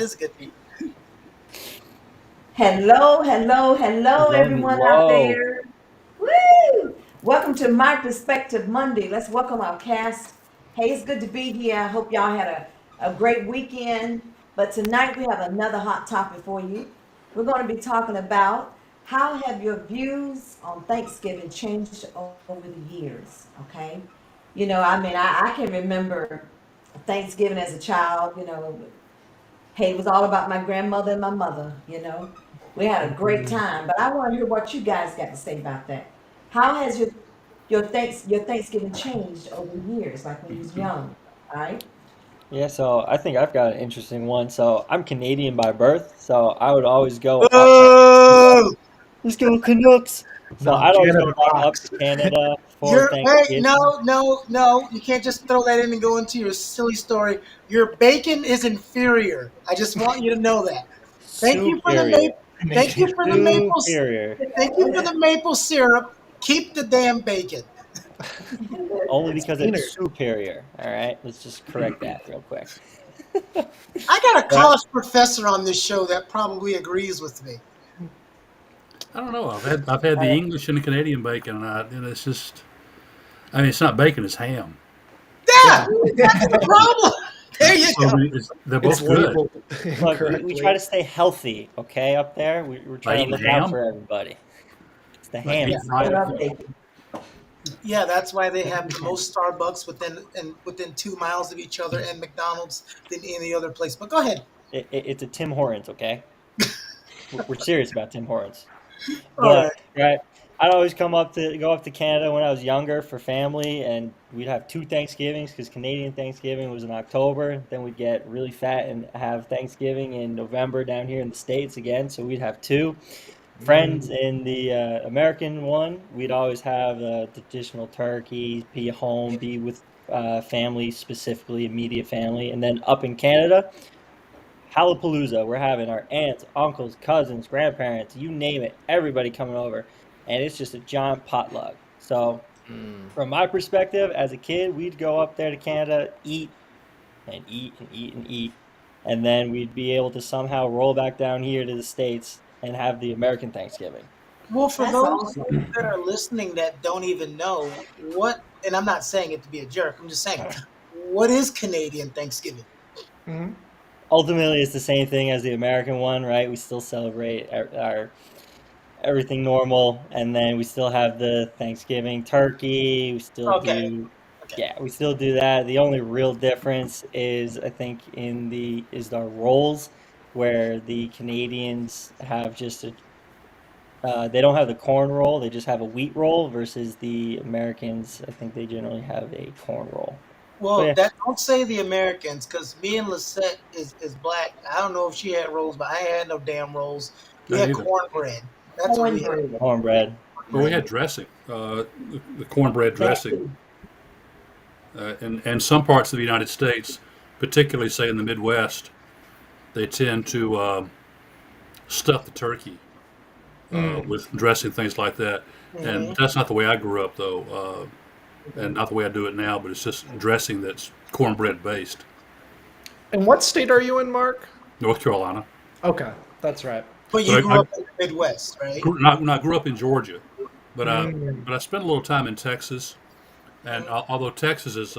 is good to eat. Hello, hello, hello, Hello, everyone out hello. there. Woo! Welcome to My Perspective Monday. Let's welcome our cast. Hey, it's good to be here. I hope y'all had a great weekend. But tonight we have another hot topic for you. We're going to be talking about how have your views on Thanksgiving changed over the years, okay? I can remember Thanksgiving as a child, hey, it was all about my grandmother and my mother. We had a great time, but I want to hear what you guys got to say about that. How has your Thanksgiving changed over the years, like when you was young? All right. Yeah, so I think I've got an interesting one. So I'm Canadian by birth, so I would always go up. Boo! Let's go Canucks! So No, I'd always go Canada back up to rocks. Canada for You're wait, no, Thanksgiving. no, no. You can't just throw that in and go into your silly story. Your bacon is inferior. I just want you to know that. Thank you for the Superior. thank you Canadian. for the maple Superior. thank you for the maple syrup. Keep the damn bacon. Only It's because cleaner. it's superior. All right, let's just correct that real quick. I got a Right? college professor on this show that probably agrees with me. I don't know. I've had the English and the Canadian bacon, and it's just. I mean, it's not bacon; it's ham. Yeah, Yeah, that's the problem. There you So I go. mean, they're it's both good. labeled Look, we try incorrectly. to stay healthy, okay, up there. We're By trying to eating look out ham, for everybody. It's the like ham. Yeah, eating It's the I fried. good love stuff. bacon. yeah. That's why they have the most Starbucks within 2 miles of each other and McDonald's than any other place. But go ahead. It's a Tim Hortons, okay? We're serious about Tim Hortons. All But right. right, I'd always go up to Canada when I was younger for family, and we'd have two Thanksgivings because Canadian Thanksgiving was in October. Then we'd get really fat and have Thanksgiving in November down here in the States again. So we'd have two. Friends in the American one, we'd always have traditional turkey, be home, be with family, specifically immediate family. And then up in Canada, Hallapalooza. We're having our aunts, uncles, cousins, grandparents, you name it, everybody coming over. And it's just a giant potluck. So, Mm. from my perspective, as a kid, we'd go up there to Canada, eat and eat and eat and eat. And then we'd be able to somehow roll back down here to the States and have the American Thanksgiving. Well, for That's those awesome. that are listening that don't even know what, and I'm not saying it to be a jerk. I'm just saying, what is Canadian Thanksgiving? Mhm. Ultimately, it's the same thing as the American one, right? We still celebrate our everything normal, and then we still have the Thanksgiving turkey. We still Okay. do, Okay. yeah, we still do that. The only real difference is, I think, is our rolls, where the Canadians have just they don't have the corn roll, they just have a wheat roll, versus the Americans, I think they generally have a corn roll. But Well, yeah, that don't say the Americans, because me and Lisette is black. I don't know if she had rolls, but I had no damn rolls. We Not had either. cornbread. That's what we had. Cornbread. cornbread. Well, we Cornbread. had dressing, the cornbread That dressing, too. and some parts of the United States, particularly say in the Midwest, they tend to stuff the turkey Mm. with dressing, things like that. And Hmm. that's not the way I grew up, though, and not the way I do it now. But it's just dressing that's cornbread based. And what state are you in, Mark? North Carolina, Okay, that's right. But you but grew up in the Midwest, right? I grew up in Georgia, Mm. but I spent a little time in Texas. And Mhm. although Texas is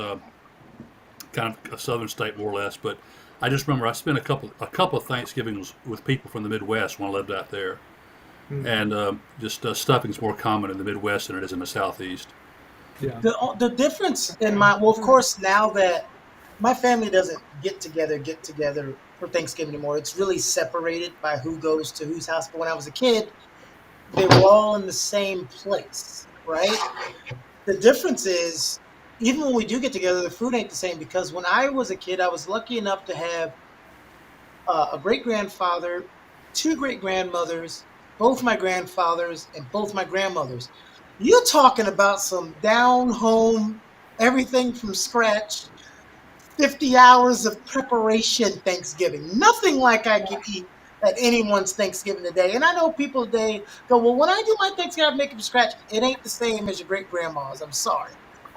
kind of a southern state more or less, but I just remember I spent a couple of Thanksgivings with people from the Midwest when I lived out there, Mm. and just stuffing's more common in the Midwest than it is in the Southeast. Yeah. The difference in my, well, of course, now that my family doesn't get together for Thanksgiving anymore, it's really separated by who goes to whose house. But when I was a kid, they were all in the same place, right? The difference is, even when we do get together, the food ain't the same, because when I was a kid, I was lucky enough to have a great grandfather, two great grandmothers, both my grandfathers, and both my grandmothers. You're talking about some down home, everything from scratch, 50 hours of preparation Thanksgiving. Nothing like I can eat at anyone's Thanksgiving today. And I know people today go, well, when I do my Thanksgiving, I make it from scratch. It ain't the same as your great grandma's. I'm sorry.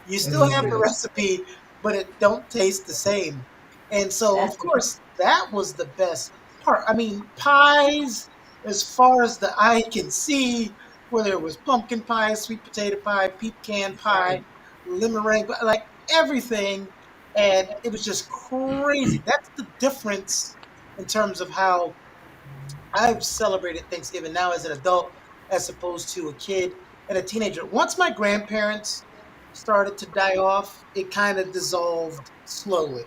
You still have the Mm. recipe, but it don't taste the same. And so, of That's course, that was the best part. I mean, pies, as far as the eye can see, whether it was pumpkin pie, sweet potato pie, pecan pie, Right. lemon meringue, like everything. And it was just crazy. That's the difference in terms of how I've celebrated Thanksgiving now as an adult as opposed to a kid and a teenager. Once my grandparents started to die off, it kind of dissolved slowly.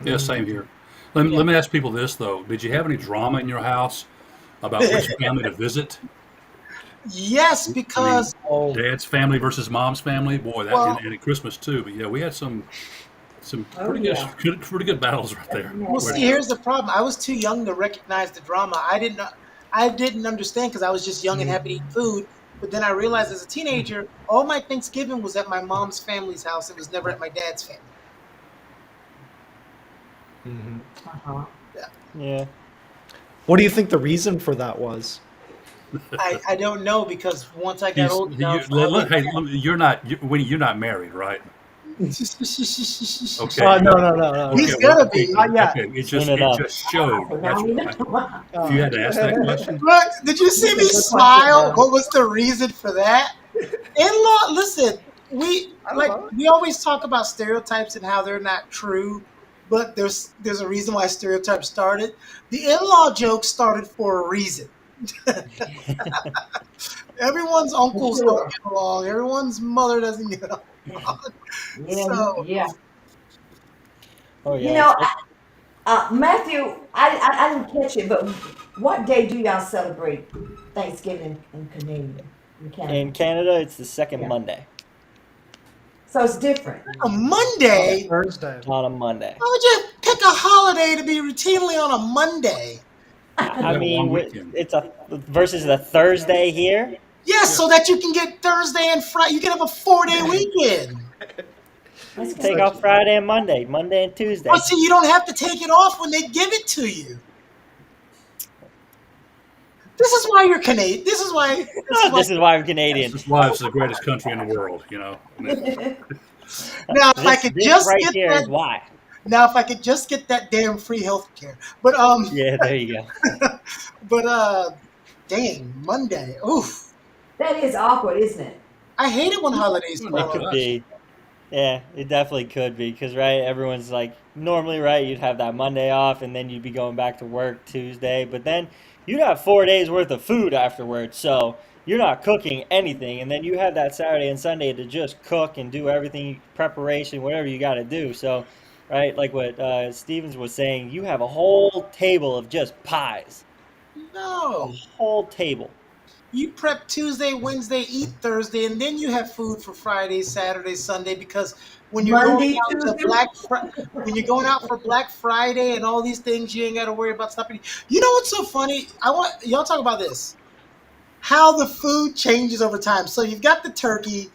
Yeah, same here. Let me, Yeah. let me ask people this though: did you have any drama in your house about which family to visit? Yes, I mean, because, Oh, dad's family versus mom's family. Boy, that well, and at Christmas too. But yeah, we had some Oh yeah. pretty good battles right I there. can well, Where see, imagine. here's the problem. I was too young to recognize the drama. I didn't understand because I was just young and happy to eat food. But then I realized as a teenager, all my Thanksgiving was at my mom's family's house. It was never at my dad's family. Uh-huh. Yeah. Yeah. what do you think the reason for that was? I don't know because once I got he's old you, enough, I went hey, Winnie, you're not married, right? Okay, No, good. no, no, no, Okay, He's no. well, gonna okay, be. good. Not yet. Okay, Soon it enough. just showed. So now That's we why. know. If you had to ask that question, Look, did you see me That's a good question, smile? though. What was the reason for that? In-law, listen, I don't know. we always talk about stereotypes and how they're not true, but there's a reason why stereotypes started. The in-law joke started for a reason. Everyone's For uncles don't sure. get along. Everyone's mother doesn't get along. Yeah, So yeah. Oh You yeah. know, Matthew, I didn't catch it, but what day do y'all celebrate Thanksgiving in Canada? In Canada, it's the second Yeah. Monday. So it's different. a Oh, Monday, Thursday. On a Monday. why would you pick a holiday to be routinely on a Monday? we I got a long mean, weekend. it's a versus the Thursday here. Yes, Yeah. so that you can get Thursday and Friday. You can have a 4-day weekend. That's Take good. off Friday and Monday and But Tuesday. see, you don't have to take it off when they give it to you. This is why you're Canadian. This is why. This is why I'm Canadian. This is why it's the greatest country in the world. I mean, Now, if I could This just right get here that. is why. Now, if I could just get that damn free health care. But Yeah, there you go. but dang, Monday. Oof. That is awkward, isn't it? I hate it when holidays well, It not fall to on. could us. be. Yeah, it definitely could be because right, everyone's like normally right. You'd have that Monday off, and then you'd be going back to work Tuesday. But then you'd have 4 days worth of food afterwards, so you're not cooking anything, and then you have that Saturday and Sunday to just cook and do everything preparation, whatever you got to do. So, right, like what Stevens was saying, you have a whole table of just pies, a No. whole table. You prep Tuesday, Wednesday, eat Thursday, and then you have food for Friday, Saturday, Sunday. Because when you're going Monday, out to Tuesday. when you're going out for Black Friday and all these things, you ain't got to worry about stopping. You know what's so funny? I want y'all talk about this. How the food changes over time. So you've got the turkey,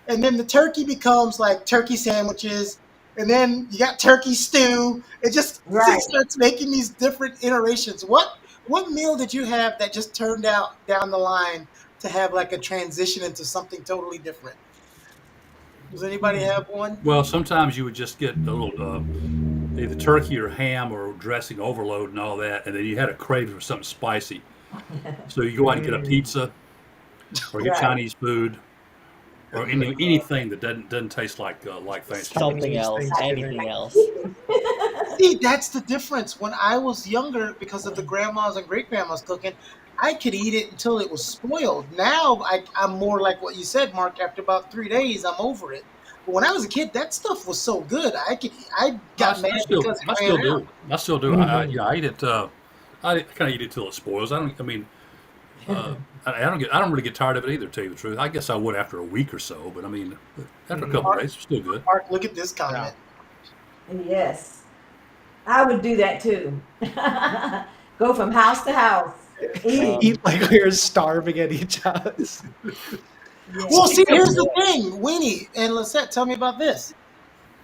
and then the turkey becomes like turkey sandwiches, and then you got turkey stew. It Right. starts making these different iterations. What meal did you have that just turned out down the line to have like a transition into something totally different? Does anybody have one? Well, sometimes you would just get a little either turkey or ham or dressing overload and all that, and then you had a craving for something spicy. So you go out and get a pizza or get Right. Chinese food or anything that doesn't taste like Thanksgiving. Something Chinese else, Thanksgiving. anything else. See, that's the difference. When I was younger, because of the grandmas and great grandmas cooking, I could eat it until it was spoiled. Now I'm more like what you said, Mark. After about 3 days, I'm over it. But when I was a kid, that stuff was so good. I got mad because I it ran still out. do. I still do. Mhm. Yeah, I eat it. I kind of eat it till it spoils. I don't. I mean, I don't really get tired of it either. To tell you the truth, I guess I would after a week or so. But I mean, after a couple of Mark, days, it's still good. Mark, look at this Yeah. comment. Yes. I would do that too. Go from house to house. Eating. Eat like we're starving at each house. Well, Yes. see, Speaking of here's the meals, thing, Winnie and Lisette, tell me about this.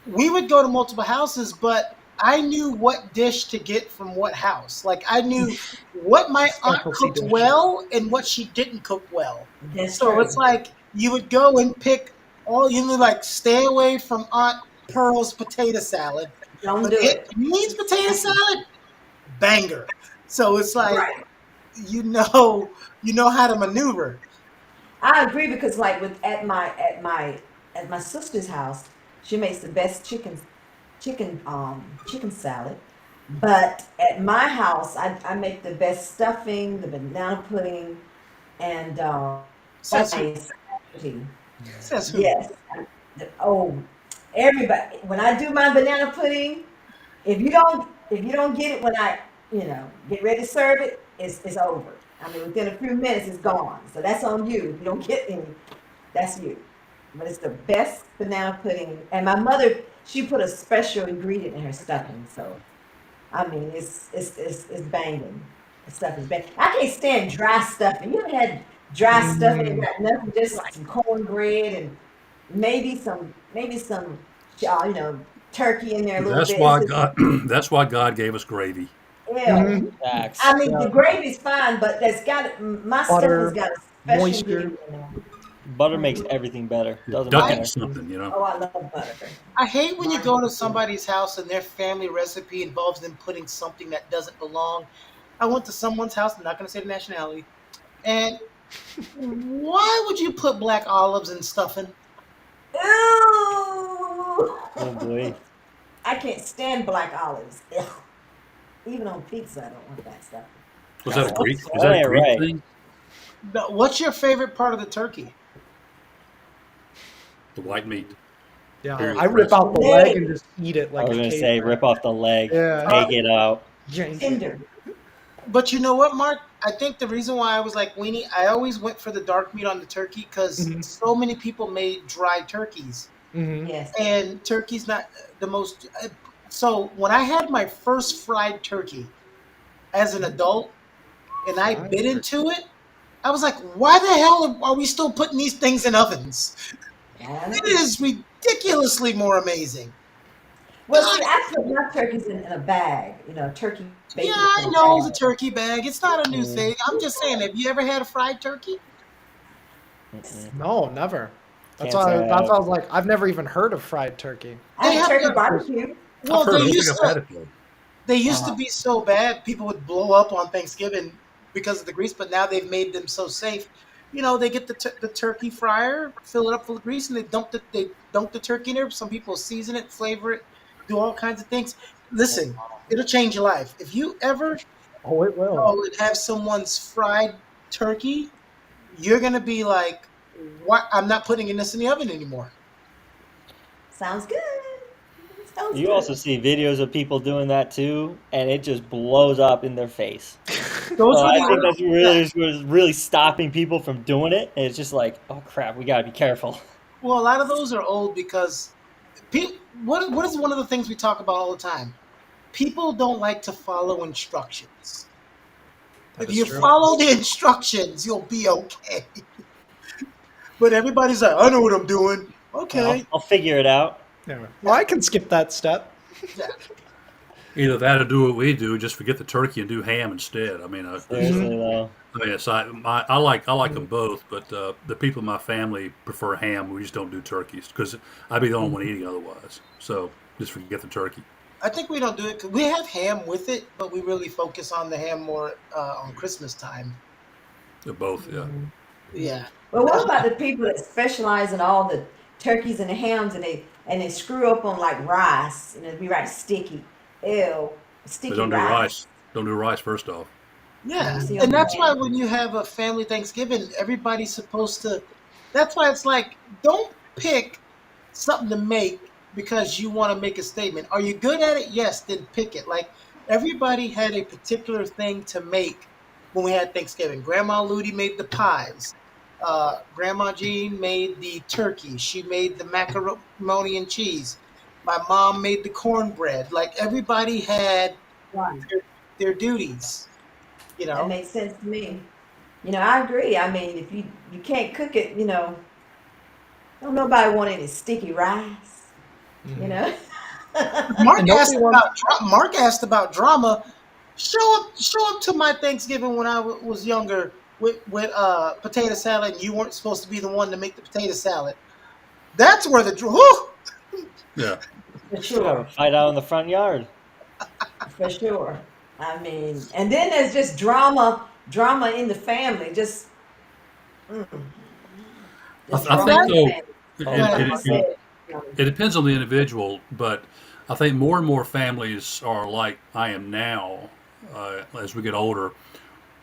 We would go to multiple houses, but I knew what dish to get from what house. Like I knew what my aunt Specialty cooked dish. well and what she didn't cook well. That's So it's true. like you would go and pick all you know, like stay away from Aunt Pearl's potato salad Don't But do it it. needs potato salad, banger. So it's like Right. you know how to maneuver. I agree because like with at my sister's house, she makes the best chicken salad. But at my house, I make the best stuffing, the banana pudding, and that's Says who? my specialty. Says who? Yes. Oh, everybody. When I do my banana pudding, if you don't get it when I get ready to serve it, it's over. I mean, within a few minutes, it's gone. So that's on you. If you don't get any, that's you. But it's the best banana pudding. And my mother, she put a special ingredient in her stuffing. So I mean, it's banging. The stuff is banging. I can't stand dry stuffing. You ever had dry stuffing and Mm, got nothing, just like some cornbread and maybe some turkey in there a little That's bit. It's why just God. That's why God gave us gravy. ew. mhm. I Facts. mean, the Yeah. gravy's fine, but that's got my stuffing's Butter, got a special moisture. ingredient in there. Butter makes Mhm. everything better. Doesn't Duck I it in matter. something, you know. Oh, I love butter. I hate when you Mine go to too. somebody's house and their family recipe involves them putting something that doesn't belong. I went to someone's house, I'm not going to say the nationality, and why would you put black olives in stuffing? Ew! Oh boy. I can't stand black olives. Ugh. Even on pizza, I don't want that stuff. Was that a So, Greek? Is That that a ain't Greek right. thing? What's your favorite part of the turkey? The white meat. Yeah, Period. I rip Rest. out the leg and leg, just eat it I like was a gonna say caveman. rip off the leg, Yeah, take it out. yank it. tender. But you know what, Mark? I think the reason why I was like weenie, I always went for the dark meat on the turkey because Hmm. so many people made dry turkeys, Hmm. Yes. and turkey's not the most. So when I had my first fried turkey as an adult, and I Fried bit turkey. into it, I was like, why the hell are we still putting these things in ovens? I It know. is ridiculously more amazing. Well, God, see, I put my turkeys in a bag, turkey yeah, bacon I in a know the bag. turkey bag. It's not a new Mm, thing. I'm just saying, have you ever had a fried turkey? mm-mm. No, never. Can't say I That's have. why I was like, I've never even heard of fried turkey. I They had have turkey the barbecue. I've well, heard. I don't think I've had it though. they used to Uh, be so bad people would blow up on Thanksgiving because of the grease, but now they've made them so safe. They get the turkey fryer, fill it up full of grease, and they dunk the turkey in there. Some people season it, flavor it, do all kinds of things. Listen, it'll change your life if you ever Oh, it will. go and have someone's fried turkey. You're gonna be like, "What? I'm not putting this in the oven anymore." sounds good. Sounds You also good. see videos of people doing that too, and it just blows up in their face. Those So were I the think that's original. Yeah. really was really stopping people from doing it. And it's just like, oh crap, we gotta be careful. Well, a lot of those are old because what is one of the things we talk about all the time? People don't like to follow instructions. That If is you true. follow the instructions, you'll be okay. But everybody's like, I know what I'm doing. Yeah, Okay. I'll figure it out. Yeah. Well, Yeah. I can skip that step. Yeah. Either that or do what we do, just forget the turkey and do ham instead. I mean, Seriously though. it's, I like them both, but the people in my family prefer ham. We just don't do turkeys because I'd be the only one eating otherwise. So just forget the turkey. I think we don't do it. 'Cause we have ham with it, but we really focus on the ham more on Christmas time. Both, yeah. Yeah. Well, what That's about the people that specialize in all the turkeys and the hams, and they screw up on like rice, and it'd be right sticky. Ew, But sticky don't do rice. rice. Don't do rice first off. You Yeah, see and on that's why the when you have a family Thanksgiving, everybody's supposed to. That's why it's like, don't pick something to make because you want to make a statement. Are you good at it? Yes, then pick it. Like everybody had a particular thing to make when we had Thanksgiving. Grandma Ludi made the pies. Grandma Jean made the turkey. She made the macaroni and cheese. My mom made the cornbread. Like everybody had Right. their duties. You That know. makes sense to me. I agree. I mean, if you can't cook it, don't nobody want any sticky rice. You Hmm. know. And nobody wants. Mark asked about drama. Show up to my Thanksgiving when I was younger with potato salad, and you weren't supposed to be the one to make the potato salad. That's where the Yeah. For Should have a sure. fight out in the front yard. For sure. I mean, and then there's just drama in the family, just I drama think in the That, though, family. Oh, go it, And ahead, like it, you Mark. it, said, it depends on the individual, but I think more and more families are like I am now. As we get older,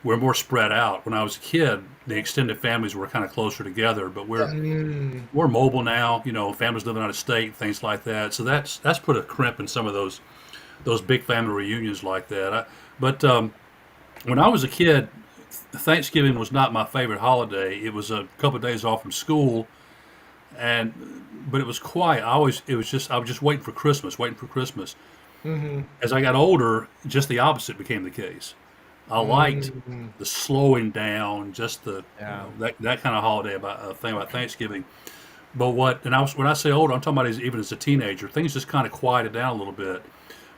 we're more spread out. When I was a kid, the extended families were kind of closer together, but Yeah. Mm. we're mobile now. You know, families living out of state, things like that. So that's put a crimp in some of those big family reunions like that. But when I was a kid, Thanksgiving was not my favorite holiday. It was a couple of days off from school, and but it was quiet. I was just waiting for Christmas, waiting for Christmas. Hmm. As I got older, just the opposite became the case. I liked Mm. the slowing down, just the Yeah. that kind of holiday about thing about Thanksgiving. But what and I was when I say older, I'm talking about even as a teenager, things just kind of quieted down a little bit.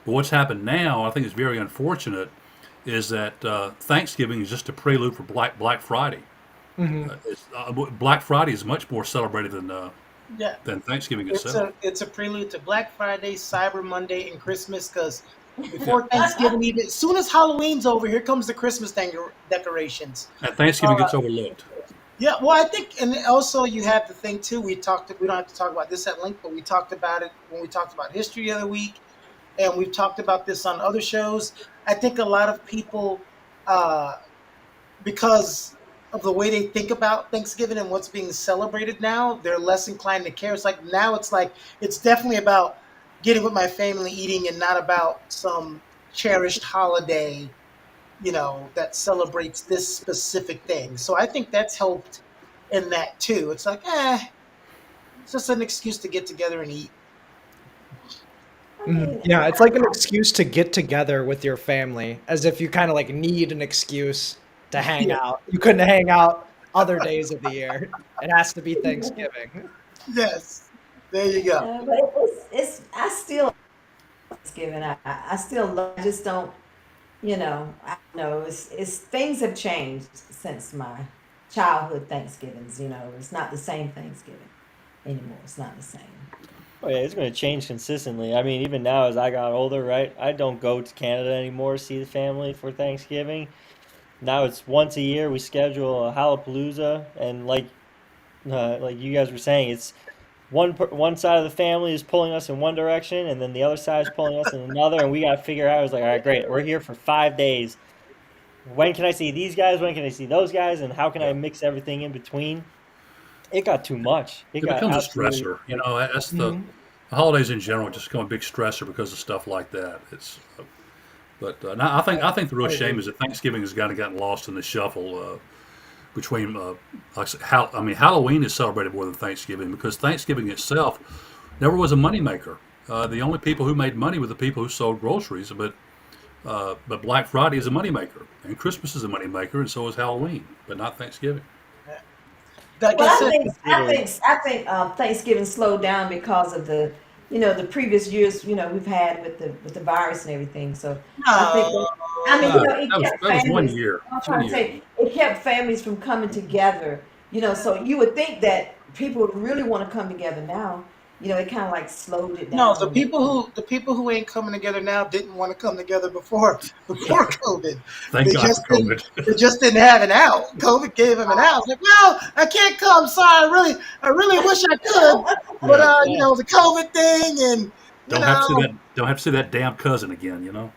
But what's happened now, I think is very unfortunate, is that Thanksgiving is just a prelude for Black Friday. Hmm. Black Friday is much more celebrated Yeah. than Thanksgiving It's itself. a prelude to Black Friday, Cyber Monday, and Christmas. Because Yeah, before Thanksgiving, even as soon as Halloween's over, here comes the Christmas decorations. and Thanksgiving Uh, gets overlooked. yeah, well, I think, and also you have the thing too. We talked. We don't have to talk about this at length, but we talked about it when we talked about history the other week, and we've talked about this on other shows. I think a lot of people, uh, because of the way they think about Thanksgiving and what's being celebrated now, they're less inclined to care. It's like now it's like it's definitely about getting with my family, eating, and not about some cherished holiday, that celebrates this specific thing. So I think that's helped in that too. It's like, it's just an excuse to get together and eat. I Mhm. mean, Yeah, it's like an excuse to get together with your family, as if you kind of like need an excuse to hang Yeah. out. You couldn't hang out other days of the year. It has to be Thanksgiving. Yes. There you go. but I still Thanksgiving. I still love. I just don't. I don't know. It's things have changed since my childhood Thanksgivings. It's not the same Thanksgiving anymore. It's not the same. Oh yeah, it's going to change consistently. I mean, even now as I got older, right? I don't go to Canada anymore to see the family for Thanksgiving. Now it's once a year we schedule a Halapalooza, and like you guys were saying, it's one side of the family is pulling us in one direction, and then the other side is pulling us in another, and we got to figure out. I was like, all right, great, we're here for 5 days. When can I see these guys? When can I see those guys? And how can I Yeah, mix everything in between? It got too much. It it got becomes a absolutely stressor. You like, know, that's Mhm. the holidays in general just become a big stressor because of stuff like that. But now I think the real I shame agree. is that Thanksgiving has kind of gotten lost in the shuffle between. Like I said, I mean, Halloween is celebrated more than Thanksgiving because Thanksgiving itself never was a moneymaker. The only people who made money were the people who sold groceries, but Black Friday is a moneymaker, and Christmas is a moneymaker, and so is Halloween, but not Thanksgiving. Like I Well, I said, think I considered. think I think Thanksgiving slowed down because of the previous years we've had with the virus and everything. So I think no, that, I mean it kept That was one families. year. I'm One trying to year. say it kept families from coming together. So you would think that people would really want to come together now. It kind of like slowed it no. down a little bit. The people who ain't coming together now didn't want to come together before COVID. Thank They God just for didn't. COVID. They just didn't have an out. COVID gave them an out. It's like, well, I can't come. Sorry, I really wish I could, but Yeah. Yeah. the COVID thing, and you Don't have to see know, that. Don't have to see that damn cousin again. You know.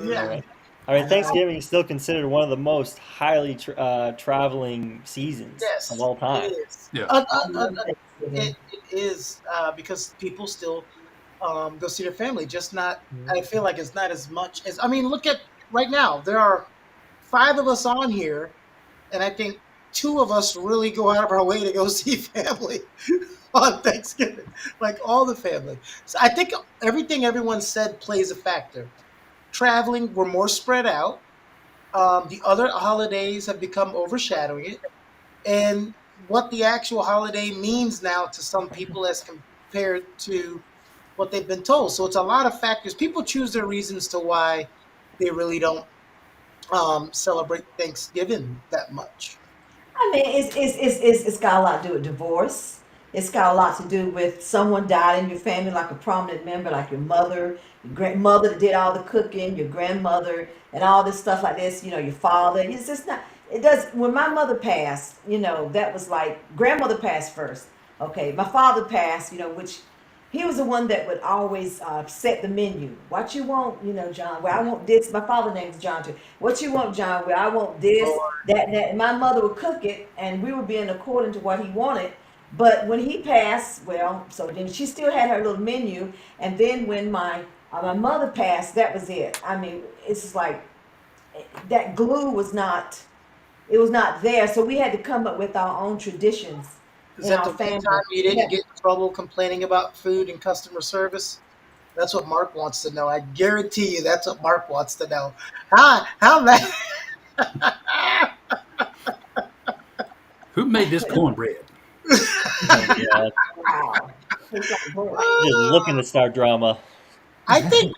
yeah. Right. I I mean, know. Thanksgiving is still considered one of the most highly traveling seasons of Yes, all it time. is. Yeah. I love Thanksgiving. It is because people still go see their family. Just not. Mhm. I feel like it's not as much as. I mean, look at right now. There are five of us on here, and I think two of us really go out of our way to go see family on Thanksgiving, like all the family. So I think everything everyone said plays a factor. Traveling, we're more spread out. The other holidays have become overshadowing it, and what the actual holiday means now to some people as compared to what they've been told. So it's a lot of factors. People choose their reasons to why they really don't celebrate Thanksgiving that much. I mean, it's got a lot to do with divorce. It's got a lot to do with someone died in your family, like a prominent member, like your mother, your grandmother that did all the cooking, your grandmother, and all this stuff like this. Your father. It's just not. It does. When my mother passed, that was like grandmother passed first. Okay, my father passed. Which he was the one that would always set the menu. What you want, John? Well, I want this. My father's name is John too. What you want, John? Well, I want this, Lord, that, and that. And my mother would cook it, and we would be in according to what he wanted. But when he passed, well, so then she still had her little menu, and then when my mother passed, that was it. I mean, it's just like that glue was not. It was not there, so we had to come up with our own traditions is in that our the one time family. you didn't get in trouble complaining about food and customer service? That's what Mark wants to know. I guarantee you, that's what Mark wants to know. How mad? Who made this cornbread? Oh yeah, Wow. It's like, boy, just looking to start drama. I think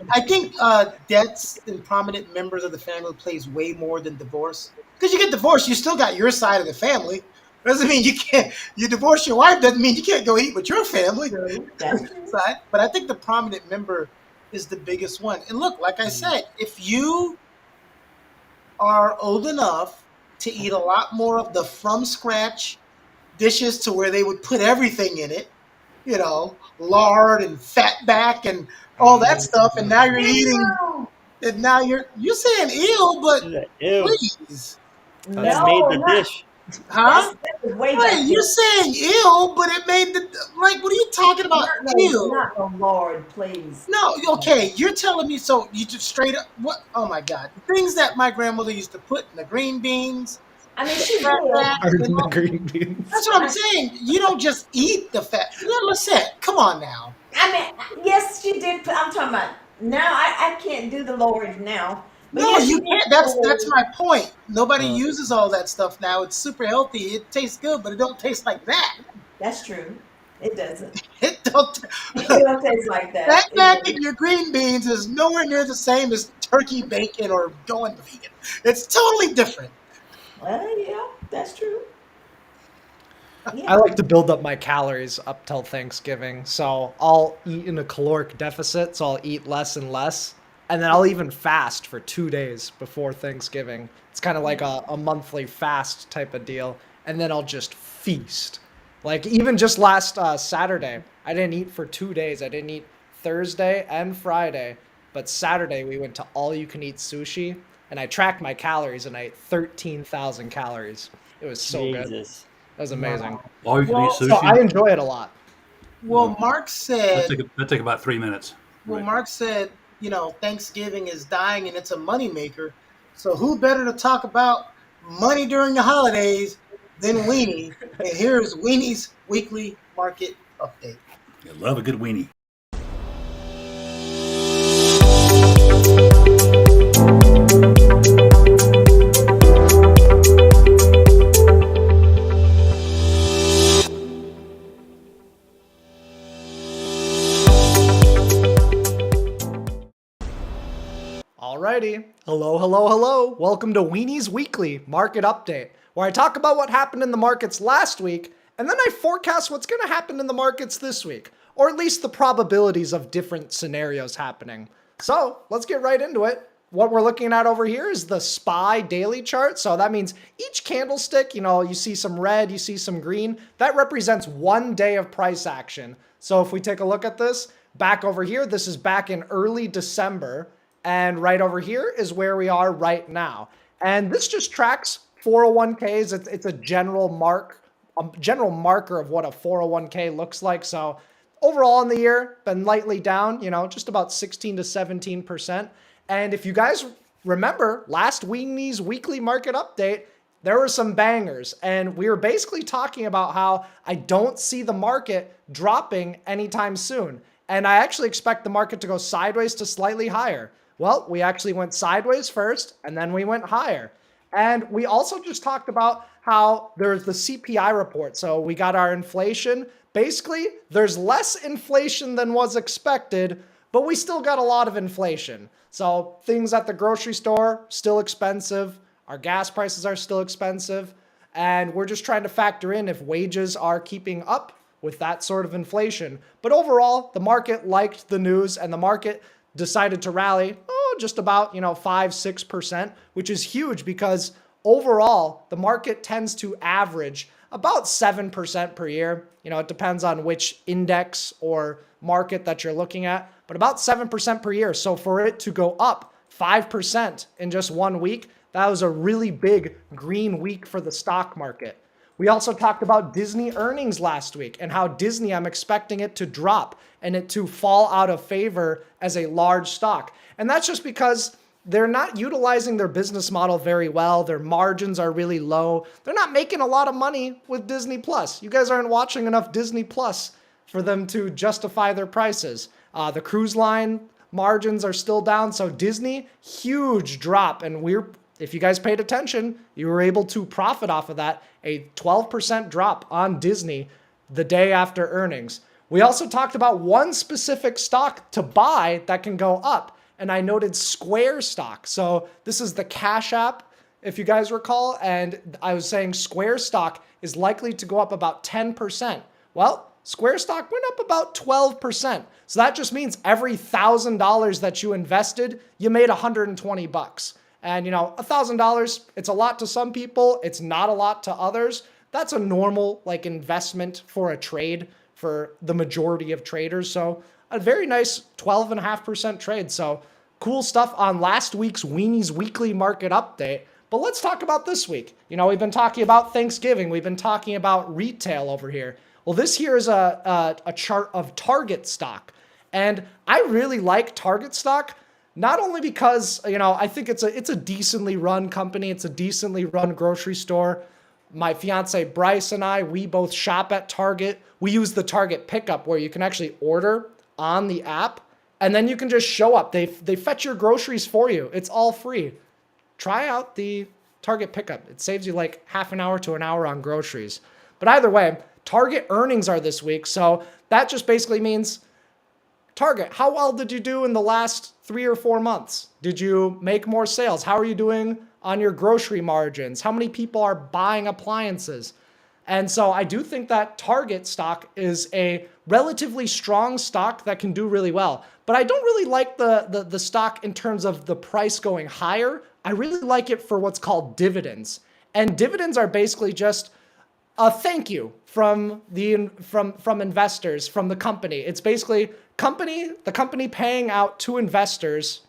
deaths and prominent members of the family plays way more than divorce. Because you get divorced, you still got your side of the family. Doesn't mean you can't. You divorce your wife doesn't mean you can't go eat with your family true. That's true. side. But I think the prominent member is the biggest one. And look, like I Mm. said, if you are old enough to eat a lot more of the from scratch dishes to where they would put everything in it, lard and fat back and all that stuff, and now you're eating, Ew. and now you're saying ew, but Ew, please, that That's made No, the not dish. huh? that was way Wait, back you're there. saying ew, but it made the like. What are you talking about? Ew. Not no Lord, please. No, okay, you're telling me so you just straight up what? Oh my God, the things that my grandmother used to put in the green beans, I mean, the she fat back, did. hard and in the all, green beans. that's what I'm I, saying. You don't just eat the fat. Listen, come on now. I mean, yes, she did. I'm talking about now. I can't do the Lord now, but No, yes, she you did can't. put That's Lord. my point. Nobody Uh, uses all that stuff now. It's super healthy. It tastes good, but it don't taste like that. That's true. It doesn't. It don't. It don't taste like That that. It back in doesn't. your green beans is nowhere near the same as turkey bacon or going vegan. It's totally different. Well, yeah, that's true. I Yeah. like to build up my calories up till Thanksgiving. So I'll eat in a caloric deficit, so I'll eat less and less. And then I'll even fast for 2 days before Thanksgiving. It's kind of like a monthly fast type of deal. And then I'll just feast. Like even just last Saturday, I didn't eat for 2 days. I didn't eat Thursday and Friday. But Saturday, we went to all you can eat sushi. And I tracked my calories and I ate 13,000 calories. It was so good. Jesus. That was amazing. Wow. All you can eat Well, So I sushi. enjoy it a lot. well, Mark said. That take about 3 minutes. Well, Right. Mark said, Thanksgiving is dying and it's a moneymaker. So who better to talk about money during the holidays than Weenie? And here's Weenie's weekly market update. I love a good weenie. Alrighty. Hello, hello, hello. Welcome to Weenie's Weekly Market Update, where I talk about what happened in the markets last week, and then I forecast what's going to happen in the markets this week, or at least the probabilities of different scenarios happening. So let's get right into it. What we're looking at over here is the SPY daily chart. So that means each candlestick, you see some red, you see some green. That represents 1 day of price action. So if we take a look at this, back over here, this is back in early December. And right over here is where we are right now. And this just tracks 401ks. It's a general marker of what a 401k looks like. So overall in the year, been lightly down, just about 16 to 17%. And if you guys remember last Weenie's weekly market update, there were some bangers. And we were basically talking about how I don't see the market dropping anytime soon. And I actually expect the market to go sideways to slightly higher. Well, we actually went sideways first, and then we went higher. And we also just talked about how there's the CPI report. So we got our inflation. Basically, there's less inflation than was expected, but we still got a lot of inflation. So things at the grocery store, still expensive. Our gas prices are still expensive. And we're just trying to factor in if wages are keeping up with that sort of inflation. But overall, the market liked the news and the market decided to rally just about 5-6%, which is huge because overall the market tends to average about 7% per year. It depends on which index or market that you're looking at, but about 7% per year. So for it to go up 5% in just 1 week, that was a really big green week for the stock market. We also talked about Disney earnings last week and how Disney, I'm expecting it to drop and it to fall out of favor as a large stock. And that's just because they're not utilizing their business model very well. Their margins are really low. They're not making a lot of money with Disney Plus. You guys aren't watching enough Disney Plus for them to justify their prices. The cruise line margins are still down. So Disney, huge drop. And if you guys paid attention, you were able to profit off of that, a 12% drop on Disney the day after earnings. We also talked about one specific stock to buy that can go up, and I noted Square stock. So this is the Cash App, if you guys recall, and I was saying Square stock is likely to go up about 10%. Well, Square stock went up about 12%. So that just means every $1,000 that you invested, you made $120. And $1,000, it's a lot to some people. It's not a lot to others. That's a normal investment for a trade for the majority of traders. So a very nice 12.5% trade. So cool stuff on last week's Weenies Weekly Market Update. But let's talk about this week. We've been talking about Thanksgiving. We've been talking about retail over here. Well, this here is a chart of Target stock. And I really like Target stock. Not only because, I think it's a decently run company. It's a decently run grocery store. My fiance Bryce and I, we both shop at Target. We use the Target pickup where you can actually order on the app and then you can just show up. They fetch your groceries for you. It's all free. Try out the Target pickup. It saves you half an hour to an hour on groceries. But either way, Target earnings are this week. So that just basically means Target, how well did you do in the last 3 or 4 months? Did you make more sales? How are you doing on your grocery margins? How many people are buying appliances? And so I do think that Target stock is a relatively strong stock that can do really well. But I don't really like the stock in terms of the price going higher. I really like it for what's called dividends. And dividends are basically just a thank you from investors, from the company. It's basically the company paying out to investors,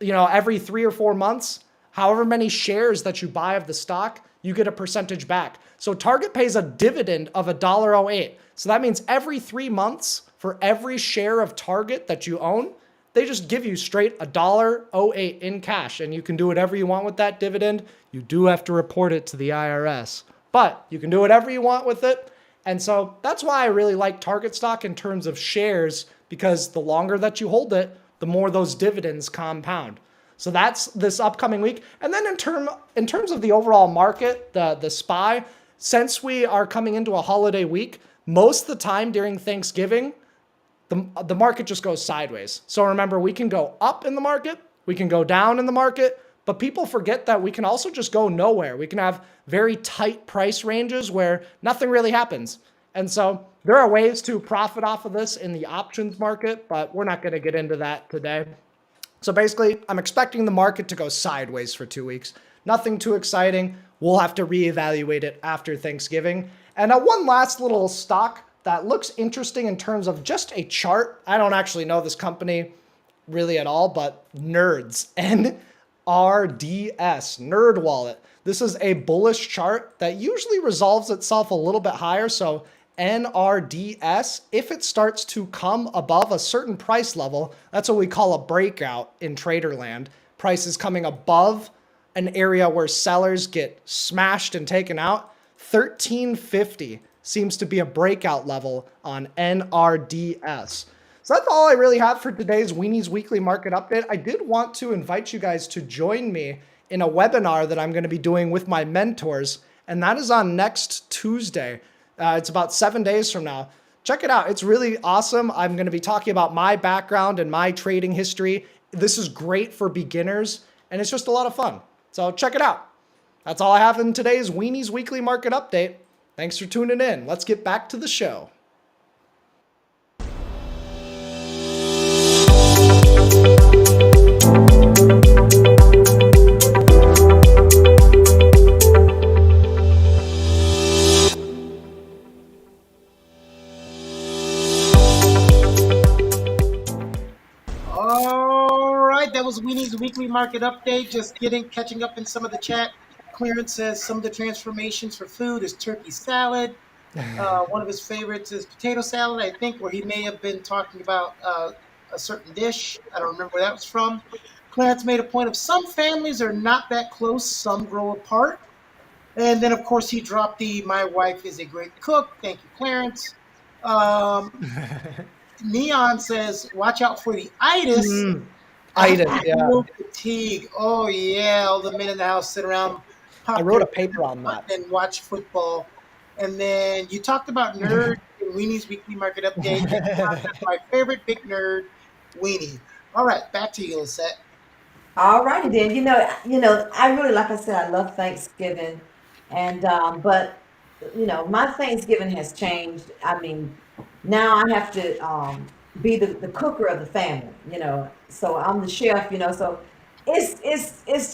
every 3 or 4 months, however many shares that you buy of the stock, you get a percentage back. So Target pays a dividend of $1.08. So that means every 3 months for every share of Target that you own, they just give you straight $1.08 in cash, and you can do whatever you want with that dividend. You do have to report it to the IRS, but you can do whatever you want with it. And so that's why I really like Target stock in terms of shares, because the longer that you hold it, the more those dividends compound. So that's this upcoming week. And then in terms of the overall market, the SPY, since we are coming into a holiday week, most of the time during Thanksgiving, the market just goes sideways. So remember, we can go up in the market, we can go down in the market, but people forget that we can also just go nowhere. We can have very tight price ranges where nothing really happens. And so there are ways to profit off of this in the options market, but we're not going to get into that today. So basically, I'm expecting the market to go sideways for 2 weeks. Nothing too exciting. We'll have to reevaluate it after Thanksgiving. And one last little stock that looks interesting in terms of just a chart. I don't actually know this company really at all, but Nerds, NRDS, Nerd Wallet. This is a bullish chart that usually resolves itself a little bit higher. So NRDS, if it starts to come above a certain price level, that's what we call a breakout in Traderland. Prices coming above an area where sellers get smashed and taken out. 1350 seems to be a breakout level on NRDS. So that's all I really have for today's Weenies Weekly Market Update. I did want to invite you guys to join me in a webinar that I'm going to be doing with my mentors, and that is on next Tuesday. It's about 7 days from now. Check it out. It's really awesome. I'm going to be talking about my background and my trading history. This is great for beginners, and it's just a lot of fun. So check it out. That's all I have in today's Weenies Weekly Market Update. Thanks for tuning in. Let's get back to the show. Market Update. Just catching up in some of the chat. Clarence says some of the transformations for food is turkey salad. One of his favorites is potato salad, I think, where he may have been talking about a certain dish. I don't remember where that was from. Clarence made a point of some families are not that close, some grow apart. And then, of course, he dropped the "My wife is a great cook." Thank you, Clarence. Um, Neon says, "Watch out for the itis." Itis, After yeah. meal fatigue. Oh yeah, all the men in the house sit around, I pop wrote their a paper on that. and watch football. And then you talked about nerd in Weenie's Weekly Market Update. And that's my favorite big nerd, Weenie. All right, back to you, Lisette. All righty then. I really, like I said, I love Thanksgiving, and but my Thanksgiving has changed. I mean, now I have to be the cooker of the family. So I'm the chef. So it's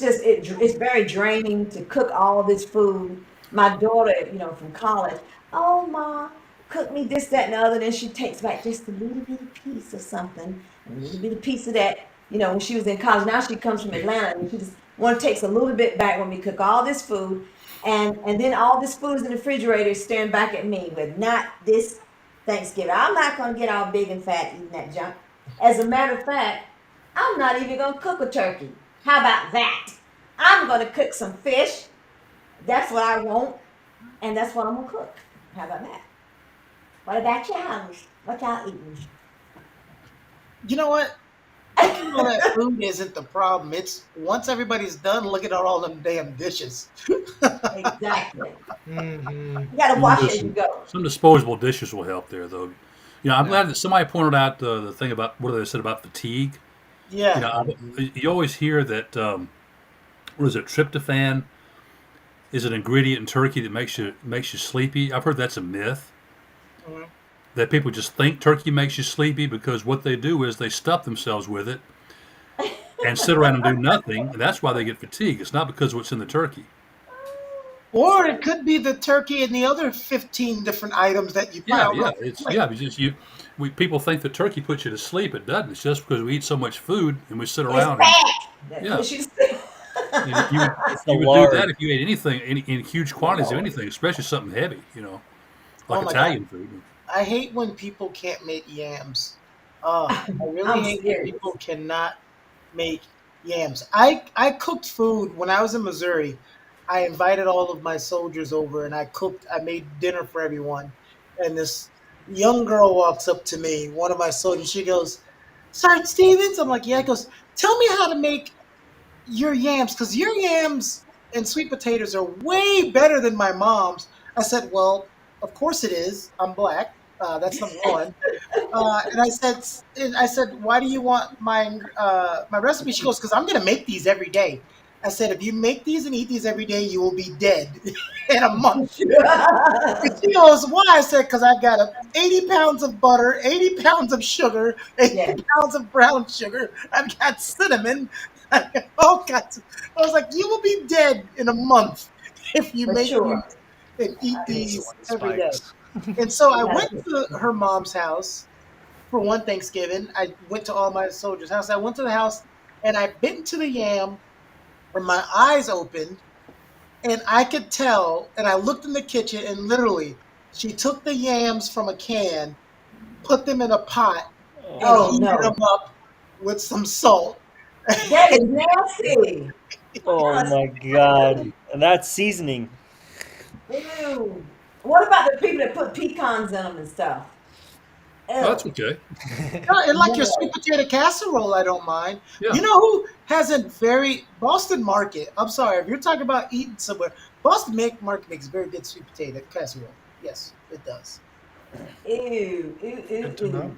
just it's very draining to cook all this food. My daughter, from college, oh ma, cook me this, that, and the other. Then she takes back just a little bitty piece of something, a little bitty piece of that. When she was in college. Now she comes from Atlanta and she just takes a little bit back when we cook all this food, and then all this food is in the refrigerator staring back at me with not this Thanksgiving. I'm not gonna get all big and fat eating that junk. As a matter of fact, I'm not even gonna cook a turkey. How about that? I'm gonna cook some fish. That's what I want, and that's what I'm gonna cook. How about that? What about y'all? What y'all eating? You know what? Cooking all that food isn't the problem. It's once everybody's done looking at all them damn dishes. Exactly. Hmm. You gotta Well, wash it as you listen, go. some disposable dishes will help there, though. I'm Yeah. glad that somebody pointed out the thing about what they said about fatigue. Yeah. You always hear that what is it, tryptophan is an ingredient in turkey that makes you sleepy. I've heard that's a myth. Mhm. That people just think turkey makes you sleepy because what they do is they stuff themselves with it and sit around and do nothing. And that's why they get fatigued. It's not because of what's in the turkey. Or it could be the turkey and the other 15 different items that you Yeah, piled yeah, on your it's plate. yeah. It's just people think that turkey puts you to sleep. It doesn't. It's just because we eat so much food and we sit It's around and fat that yeah. puts you to sleep. You would It's the you would do that lard. if you ate anything in huge quantities of Lord. anything, especially something heavy. Oh Like my God. Italian food. I hate when people can't make yams. I really I'm hate when serious. people cannot make yams. I cooked food when I was in Missouri. I invited all of my soldiers over and I made dinner for everyone. And this young girl walks up to me, one of my soldiers, she goes, "Sergeant Stevens?" I'm like, "Yeah." He goes, "Tell me how to make your yams, because your yams and sweet potatoes are way better than my mom's." I said, "Well, of course it is. I'm black. That's number one." And I said, "Why do you want my recipe?" She goes, "Because I'm gonna make these every day." I said, "If you make these and eat these every day, you will be dead in a month." And she goes, "Why?" I said, "Because I've got 80 pounds of butter, 80 pounds of sugar, Yeah, 80 pounds of brown sugar. I've got cinnamon. I've got all kinds of." I was like, "You will be dead in a month if you for make these sure. and eat these Insulin every day." spikes. And so I You gotta went cook. to her mom's house for one Thanksgiving. I went to all my soldiers' house. I went to the house and I bit into the yam and my eyes opened and I could tell. And I looked in the kitchen and literally she took the yams from a can, put them in a pot, and Oh Oh, heated no, them up with some salt. that is nasty. oh Yes. my God. And that's seasoning. Ew. What about the people that put pecans in them and stuff? Oh, that's Ew. okay. And like your sweet No. potato casserole, I don't mind. Yeah. You know who has a very Boston Market? I'm sorry, if you're talking about eating somewhere, Market makes very good sweet potato casserole. Yes, it does. Ew. Ew. Good Ew. to know. Ew.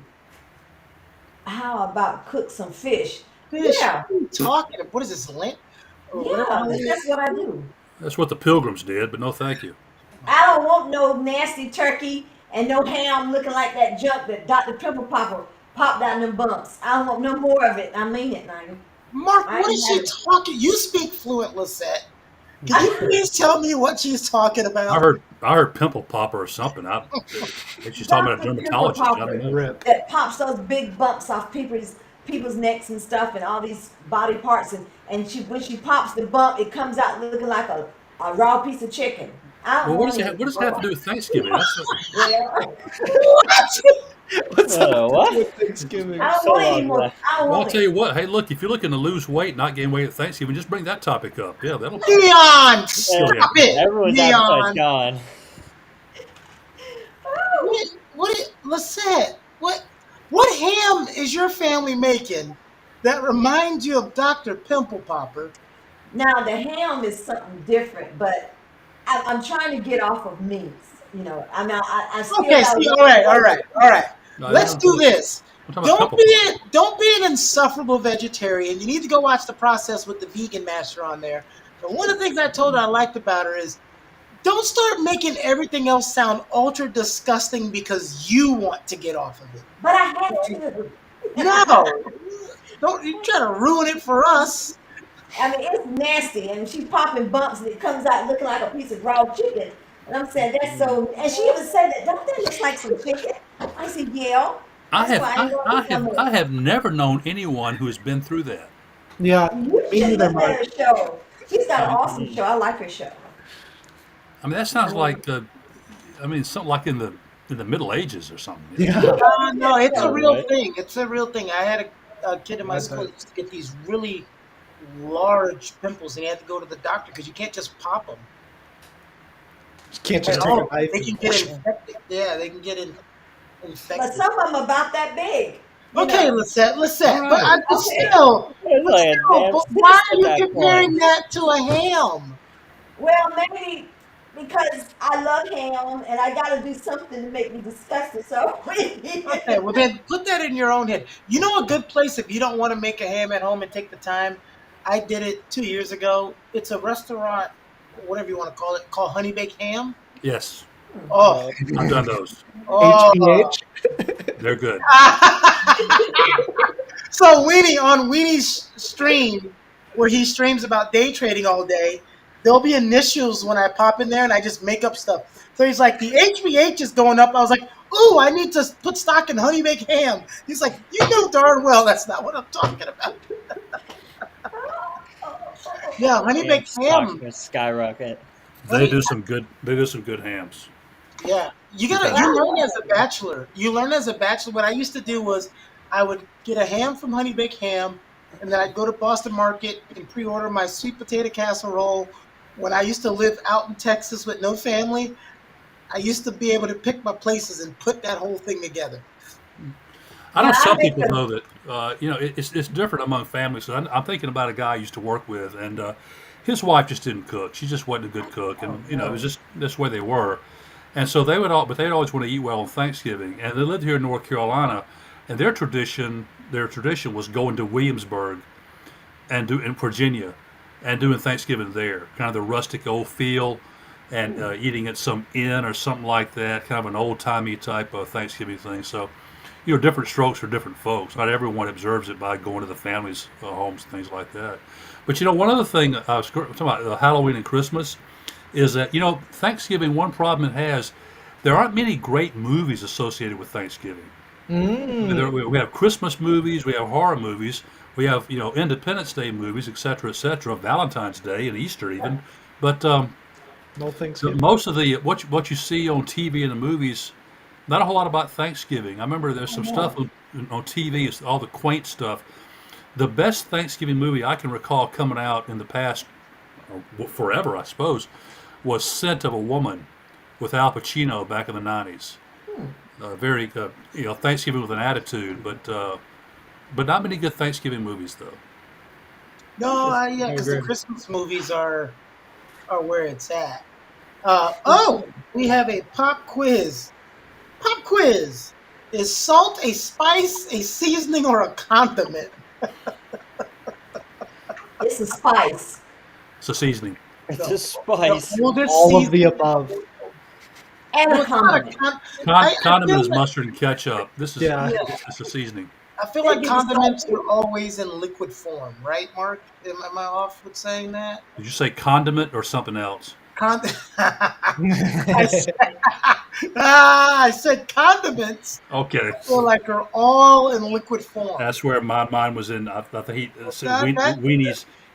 How about cook some fish? Fish. Yeah. What are you talking? What is this, Lent or whatever Yeah. holiday it That's what is? I do. That's what the pilgrims did, but no thank you. I don't want no nasty turkey and no ham looking like that junk that Dr. Pimple Popper popped out in them bumps. I don't want no more of it. I mean it, Nina. Mark, I what ain't is she having it. talking? You speak fluent, Lisette. Can you please tell me what she's talking I about? heard I heard pimple popper or something. Maybe she's talking about a Dr. Pimple dermatologist. I don't Popper know. Rip. that pops those big bumps off people's people's necks and stuff and all these body parts, and she when she pops the bump, it comes out looking like a raw piece of chicken. I don't Well, want it what does that have to anymore. do with Thanksgiving? That's what, Well, What? What's that to do What? with Thanksgiving? I don't So want it long anymore. ago. I don't well, I'll want tell it. you what. Hey, look, if you're looking to lose weight, not gain weight at Thanksgiving, just bring that topic up. Yeah, that'll. Leon, Oh, Yeah, yeah. stop it. everyone's appetite's Leon. gone. Oh. Lisette, what ham is your family making that reminds you of Dr. Pimple Popper? Now the ham is something different, but I'm trying to get off of meats. You know, I mean, I still Okay, got see, to all right, all right, all right. No, Let's do this. I'm talking about pimple popper. Don't be an insufferable vegetarian. You need to go watch the process with the vegan master on there. But one of the things I told her I liked about her is don't start making everything else sound ultra disgusting because you want to get off of it. But I had to. No, don't you try to ruin it for us. I mean, it's nasty, and she's popping bumps, and it comes out looking like a piece of raw chicken. And I'm saying that's so. And she even said that, don't that look like some chicken? I said, yeah. That's why I ain't gonna eat no I more. have never known anyone who has been through that. Yeah, You me should neither, look at Mark. her show. She's got an awesome show. I like her show. I mean, that sounds like, I mean, something like in the Middle Ages or something. Yeah. No, it's a Oh, real right. thing. It's a real thing. I had a kid in my That's school it. that used to get these really large pimples, and he had to go to the doctor because you can't just pop them You can't at just take all. a knife They and can get infected. Yeah, they can get But infected. some of them about that big. You Okay, know. Lisette, All but right. Okay. It's like a damn but why cyst are at you that comparing point. that to a ham? Well, maybe because I love ham and I got to do something to make me disgusted. So, Okay, well then put that in your own head. You know a good place if you don't want to make a ham at home and take the time. I did it 2 years ago. It's a restaurant, whatever you want to call it, called Honey Baked Ham. Yes, Oh, Yep. I've done those. oh. HBH. They're good. So Weenie on Weenie's stream, where he streams about day trading all day, there'll be initials when I pop in there and I just make up stuff. So he's like, the HBH is going up. I was like, ooh, I need to put stock in honey baked ham. He's like, you know darn well that's not what I'm talking about. Yeah, honey Damn baked stock's ham. gonna skyrocket. They Honey, do some good. They do some good hams. yeah. We've had You some. learn as a bachelor. You learn as a bachelor. What I used to do was I would get a ham from Honey Baked Ham, and then I'd go to Boston Market and pre-order my sweet potato casserole. When I used to live out in Texas with no family, I used to be able to pick my places and put that whole thing together. I now know I some make people them. though that it's different among families. So I'm thinking about a guy I used to work with, and his wife just didn't cook. She just wasn't a good cook, Oh and it no. was just that's the way they were. And so but they'd always want to eat well on Thanksgiving. And they lived here in North Carolina, and their tradition was going to Williamsburg and in Virginia, and doing Thanksgiving there, kind of the rustic old feel, and eating at some inn or something like that, kind of an old timey type of Thanksgiving thing. So, different strokes for different folks. Not everyone observes it by going to the families' homes, things like that. But one other thing I was talking about Halloween and Christmas is that Thanksgiving. One problem it has, there aren't many great movies associated with Thanksgiving. Mm. We have Christmas movies, we have horror movies, we have Independence Day movies, etc., Valentine's Day and Easter even. But No Thanksgiving. most of the what you see on TV and the movies, not a whole lot about Thanksgiving. I remember there's some stuff on TV, it's all the quaint stuff. The best Thanksgiving movie I can recall coming out in the past, forever, I suppose, was Scent of a Woman with Al Pacino back in the '90s. Very, Thanksgiving with an attitude, but not many good Thanksgiving movies though. No, yeah, I because the agree. Christmas movies are where it's at. Oh, we have a pop quiz. Pop quiz. Is salt a spice, a seasoning, or a condiment? It's a spice. It's a seasoning. It's The, a spice. the oldest All of seasoning. the above. And Well, a it's not a condiment. I Condiment feel is like mustard and ketchup. This is Yeah. yeah, it's a seasoning. I feel They like give you condiments salt. are always in liquid form, right, Mark? Am I off with saying that? Did you say condiment or something else? Con- I said, I said condiments. Okay, I feel like are all in liquid form. that's where my mind was in. I thought he said That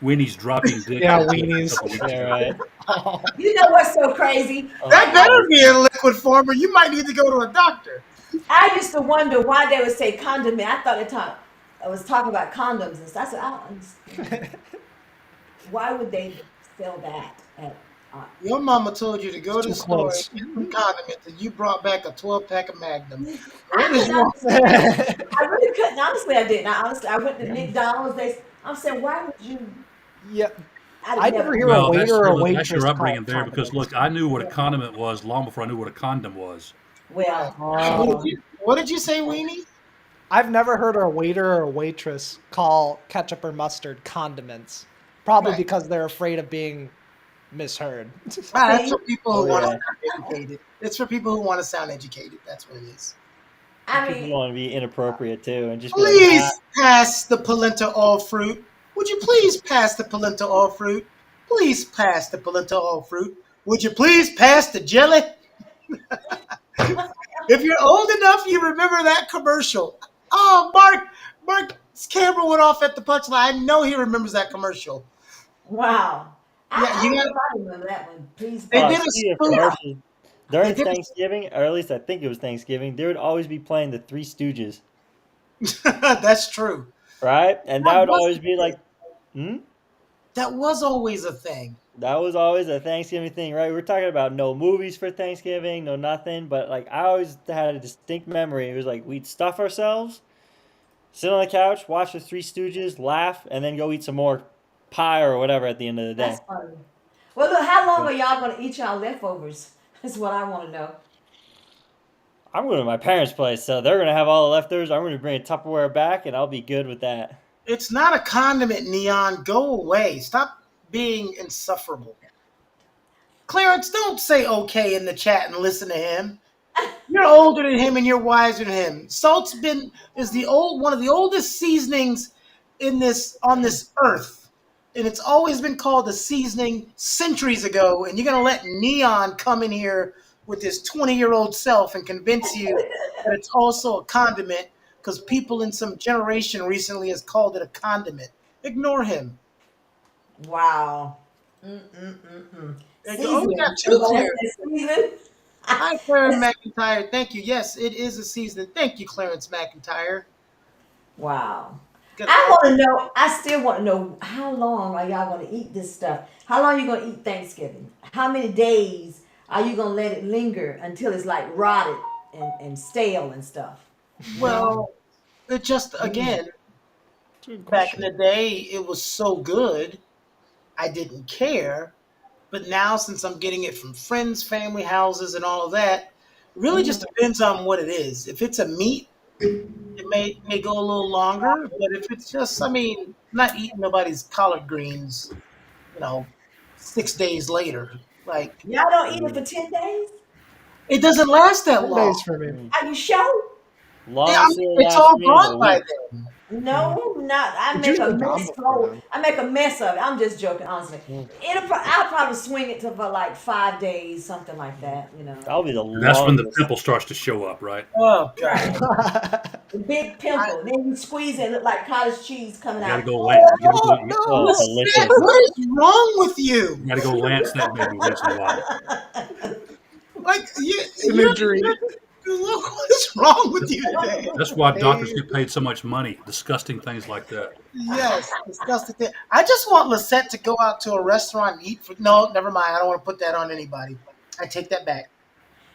Weenie's dropping dick Yeah, a weenies. couple weeks Yeah, ago. right. Oh. You know what's so crazy? Oh that better God. be in liquid form, or you might need to go to a doctor. I used to wonder why they would say condiment. I thought I was talking about condoms and stuff. I said, I don't understand. Why would they sell that at? Your mama told you to It's go to too the store and close. get some condiments, and you brought back a 12-pack of Magnum. I What is couldn't wrong? understand. I really couldn't. Honestly, I didn't. I went to McDonald's. I'm saying, why would you? Yeah. I'd I never never. hear a Well, waiter or a that's your waitress call upbringing it there, because condiments. look, I knew what a Yeah. condiment was long before I knew what a condom was. Right. Well, I What did Oh. you What did you say, Weenie? I've never heard a waiter or a waitress call ketchup or mustard condiments. Probably Right. because they're afraid of being misheard. Right. That's see. for people Oh who want to yeah. sound educated. It's for people who want to sound educated. That's what it is. And I people mean, want to be inappropriate too, and just be like, Please pass the polenta all fruit. Would you please pass the polenta all fruit? Please pass the polenta all fruit. Would you please pass the jelly? If you're old enough, you remember that commercial. Oh, Mark's camera went off at the punchline. I know he remembers that commercial. wow. Yeah, I you don't know got. if I remember that one. Please They oh, did pass. a speaking of spoof. commercials, They during did. Thanksgiving, or at least I think it was Thanksgiving, they would always be playing the Three Stooges, That's true. right? And That that would was always be like, hmm? that was always a thing. That was always a Thanksgiving thing, right? We're talking about no movies for Thanksgiving, no nothing, but like I always had a distinct memory. It was like we'd stuff ourselves, sit on the couch, watch the Three Stooges, laugh, and then go eat some more pie or whatever at the end of the That's day. funny. Well, look, how long are y'all going to eat y'all leftovers? That's what I want to know. I'm going to my parents' place, so they're going to have all the leftovers. I'm going to bring a Tupperware back, and I'll be good with that. It's not a condiment, Neon. Go away. Stop being insufferable. Clarence, don't say okay in the chat and listen to him. You're older than him and you're wiser than him. Salt's been is the old one of the oldest seasonings in this on this earth. And it's always been called a seasoning centuries ago. And you're gonna let Neon come in here with his 20-year-old self and convince you that it's also a condiment because people in some generation recently has called it a condiment. Ignore him. Wow. Mm-mm-mm-mm. They go, oh, we got Seasoning. two That's Clarence. the season. Hi, Clarence McIntyre. Thank you. Yes, it is a season. Thank you, Clarence McIntyre. Wow. Got I all- want to know, I still want to know how long are y'all going to eat this stuff? How long are you going to eat Thanksgiving? How many days are you going to let it linger until it's like rotted and stale and stuff? You know? Well, it just again That's a good back in question. the day, it was so good, I didn't care. But now, since I'm getting it from friends, family, houses, and all of that, it really just depends on what it is. If it's a meat, it may go a little longer. But if it's just, I mean, I'm not eating nobody's collard greens, you know, 6 days later. Like Y'all don't eat it for Mm, 10 days? it doesn't last that 10 days long. for me. mm. Are you sure? Yeah, I Longest mean, it'll it's last all me is a gone by week. then. Mm. No, not. I It's make a usually gone mess. before then. I make a mess of it. I'm just joking, honestly. Mm. I'll probably swing it to for like 5 days, something like that. You know, That'll be the And that's when the longest. pimple starts to show up, right? Oh God. right? A big I, pimple. Then you squeeze it, and look like cottage cheese coming You got to out. go land. You got to go. Oh Oh, no! Lisette, delicious. what is wrong with You you? got to go lance that baby once in a while. Like Imagery. what is wrong with you today? That's why doctors Hey, get paid so much money. Disgusting things like that. Yes, disgusting thing. I just want Lisette to go out to a restaurant and eat for. No, never mind. I don't want to put that on anybody. I take that back.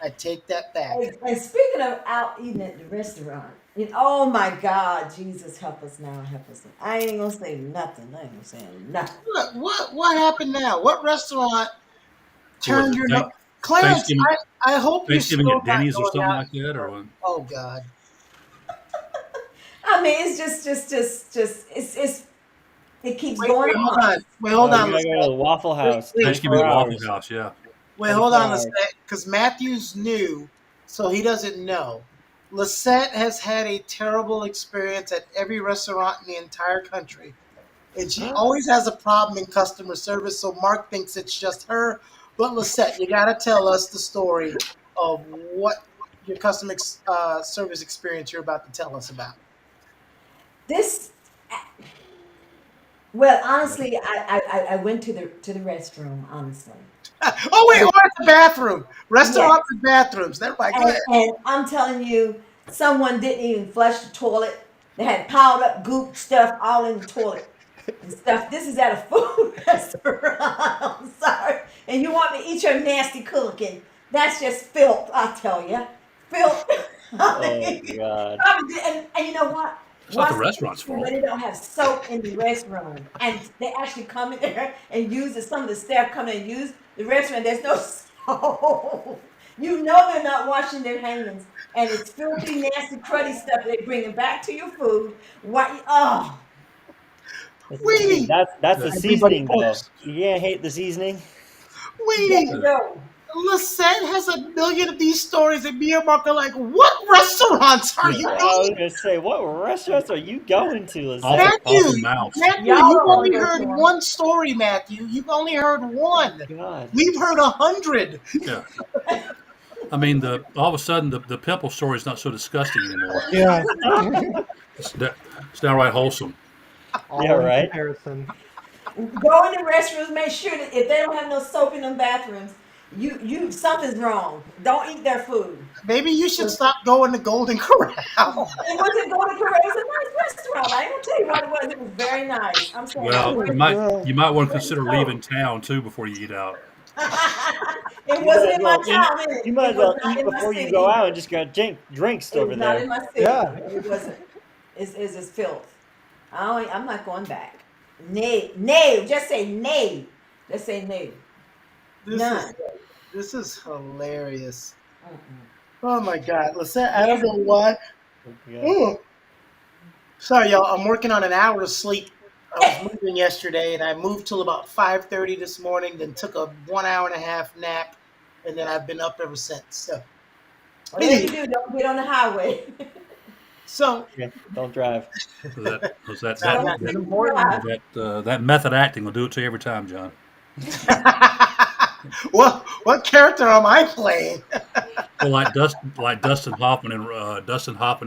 I take that back. And speaking of out eating at the restaurant, oh my God, Jesus help us now, help us. I ain't gonna say nothing. I ain't gonna say nothing. What happened now? What restaurant What was turned it? your nose? Clarence, Thanksgiving, I hope you're Thanksgiving still at not Denny's or going something out. like that, or what? Oh God. I mean, it's just it keeps Wait, going wait, hold on. on. Wait, hold You on, gotta go to Lisette. the Waffle Wait, House, wait, Thanksgiving 24 at Waffle hours. House, yeah. wait, hold 24 on, hours. Lisette, because Matthew's new, so he doesn't know. Lisette has had a terrible experience at every restaurant in the entire country, and she always has a problem in customer service. So Mark thinks it's just her, But Lisette, you got to tell us the story of what your customer service experience you're about to tell us about. This, well, honestly, I went to the restroom, honestly. Oh wait, or at the bathroom. Yes. Restaurants and bathrooms. Never mind. Go ahead. And I'm telling you, someone didn't even flush the toilet. They had piled up goop stuff all in the toilet and stuff. This is at a food restaurant. I'm sorry. And you want me to eat your nasty cooking. That's just filth, I tell you. Filth. I Oh mean, God. and you know what? It's not the Once restaurant's they fault. they don't have soap in the restroom, and they actually come in there and use it. Some of the staff come in and use the restroom. There's no soap. You know they're not washing their hands, and it's filthy, nasty, cruddy stuff they bringing back to your food. What? Oh, Hey, Weenie, that's the Everybody seasoning though. pokes. You can't hate the seasoning. there Weenie. you go. Lisette has a million of these stories, and me and Mark are like, "What restaurants are Yeah. you I was going?" gonna say, what restaurants are you going to, Off Lizette? Matthew, off mouse. Matthew, Y'all you've don't want only to go to heard them. one story, Matthew. You've only heard Oh one. God. We've heard 100. Yeah. I mean, the all of a sudden the pimple story is not so disgusting anymore. Yeah, It's, it's downright wholesome. all Yeah, in right. comparison. Go in the restrooms. Make sure that if they don't have no soap in them bathrooms, you something's wrong. Don't eat their food. Maybe you should stop going to Golden Corral. It wasn't going to Korea. It was a nice restaurant. I ain't gonna tell you what it was. It was very nice. I'm saying that. Well, Oh, you might God. you might want to Where's the consider soap? leaving town too before you eat out. It You might wasn't as in my well eat. town, is it? You might It as was well not eat in my before you city go either. out and just got drinks It over was not there. in my city. Yeah. It wasn't. It's just filth. I'm not going back. Nay, nay. Just say nay. Just say nay. This is None. this is hilarious. Mm-mm. Oh my God, Lisette, I don't Nasty. know why. Yeah. Mm. Sorry, y'all. I'm working on an hour of sleep. I was moving yesterday, and I moved till about 5:30 this morning. Then took a 1 hour and a half nap, and then I've been up ever since. So, Whatever you anyway, do, don't get on the highway. so Yeah. Don't drive. So that was that Nah, that Don't nah. It's that important. drive. that method acting will do it to you every time, John. what character am I playing? Well, like Dustin Hoffman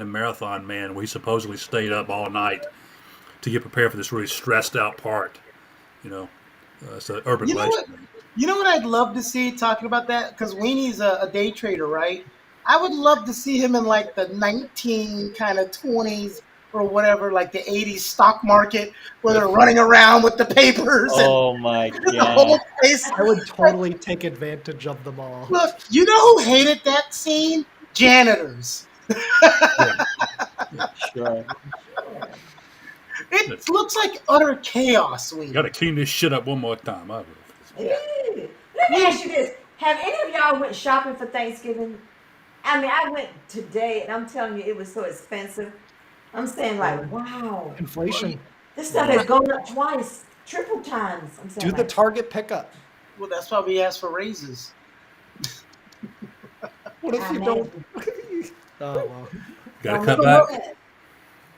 in Marathon Man, we supposedly stayed up all night to get prepared for this really stressed out part. You know, it's an urban You know what? legend. You know what I'd love to see talking about that because Weenie's a day trader, right? I would love to see him in like the 19 kind of 20s or whatever, like the 80s stock market where Yeah. they're running around with the papers and Oh my the God. whole place. I would Like, totally take advantage of them all. look, you know who hated that scene? Janitors. Yeah. Yeah. Sure. It looks like utter chaos, Got Weenie. to clean this shit up one more time. I will. Yeah. Ew. Let me ask you this: have any of y'all went shopping for Thanksgiving? I mean, I went today, and I'm telling you, it was so expensive. I'm saying, like, wow, Inflation. this stuff has gone up twice, triple times. I'm saying, Do the like, Target pickup. Well, that's why we asked for raises. What if I you don't? imagine. Oh, well. Got to Don't cut make So me back. upset.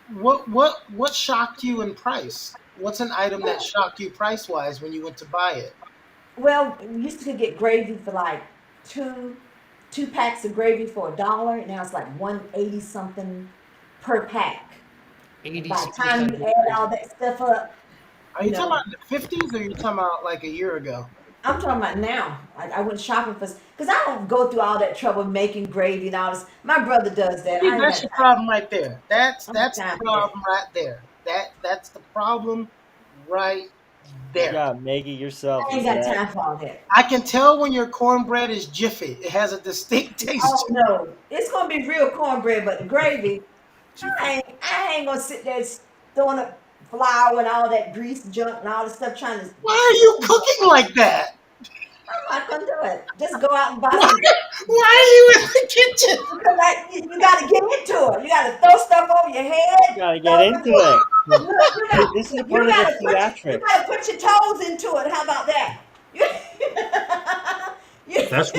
what shocked you in price? What's an item that shocked you price wise when you went to buy it? Well, we used to get gravy for like two two packs of gravy for $1. Now it's like 180 something per pack. And 80 by the cents time you add all that stuff up, Are you you talking know, about in the 50s or are you talking about like a year ago? I'm talking about now. I went shopping for because I don't go through all that trouble making gravy and all this. My brother does that. See, I ain't that's got your time. problem right there. That's I don't that's got the time for that. problem right there. That's the problem right You there. gotta make it yourself, I ain't got Lizette. time for all that. I can tell when your cornbread is jiffy. It has a distinct taste Oh to it. no, it's gonna be real cornbread, but the gravy, I ain't gonna sit there throwing up flour and all that grease junk and all the stuff trying to. Why are you cooking like that? I'm not gonna do it. Just go out and buy Why, some. why are you in the kitchen? Because you got to get into it. You got to throw stuff over your You head. gotta get Throw into it. it. Look, This is a part of the you theatrics. got to put your toes into it. How about that? You- That's